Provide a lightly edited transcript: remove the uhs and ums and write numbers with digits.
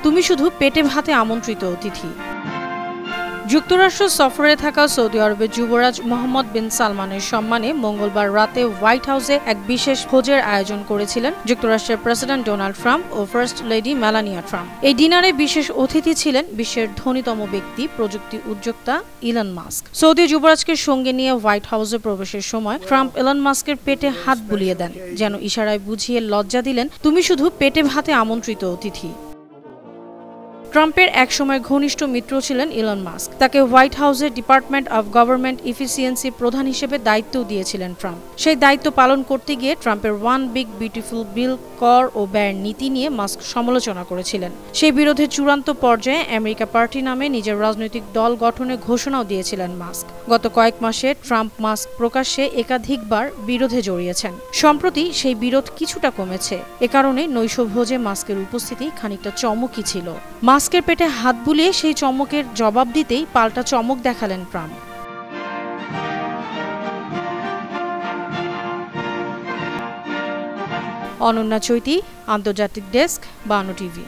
তুমি শুধু পেটে ভাতে আমন্ত্রিত অতিথি। যুক্তরাষ্ট্র সফরে থাকা সৌদি আরবের যুবরাজ মোহাম্মদ বিন সালমানের সম্মানে মঙ্গলবার রাতে হোয়াইট হাউসে এক বিশেষ ভোজের আয়োজন করেছিলেন যুক্তরাষ্ট্রের প্রেসিডেন্ট ডোনাল্ড ট্রাম্প ও ফার্স্ট লেডি মেলানিয়া ট্রাম্প। এই ডিনারে বিশেষ অতিথি ছিলেন বিশ্বের ধনীতম ব্যক্তি, প্রযুক্তি উদ্যোক্তা ইলন মাস্ক। সৌদি যুবরাজকে সঙ্গে নিয়ে হোয়াইট হাউসে প্রবেশের সময় ট্রাম্প ইলন মাস্কের পেটে হাত বুলিয়ে দেন, যেন ইশারায় বুঝিয়ে লজ্জা দিলেন, তুমি শুধু পেটে ভাতে আমন্ত্রিত অতিথি। ট্রাম্পের একসময় ঘনিষ্ঠ মিত্র ছিলেন ইলন মাস্ক। তাকে হোয়াইট হাউসের ডিপার্টমেন্ট অব গভর্নমেন্ট ইফিসিয়েন্সি প্রধান হিসেবে দায়িত্ব দিয়েছিলেন ট্রাম্প। সেই দায়িত্ব পালন করতে গিয়ে ট্রাম্পের ওয়ান বিগ বিউটিফুল বিল, কর ও ব্যয়ের নীতি নিয়ে মাস্ক সমালোচনা করেছিলেন। সেই বিরোধে চূড়ান্ত পর্যায়ে আমেরিকা পার্টি নামে নিজের রাজনৈতিক দল গঠনের ঘোষণাও দিয়েছিলেন মাস্ক। গত কয়েক মাসে ট্রাম্প মাস্ক প্রকাশ্যে একাধিকবার বিরোধে জড়িয়েছেন। সম্প্রতি সেই বিরোধ কিছুটা কমেছে। এ কারণে নৈশভোজে মাস্কের উপস্থিতি খানিকটা চমকই ছিল। মাস্কের পেটে হাত বুলিয়ে সেই চমকের জবাব দিতেই পাল্টা চমক দেখালেন ট্রাম্প। অনন্যা চৈতি, আন্তর্জাতিক ডেস্ক, বানো টিভি।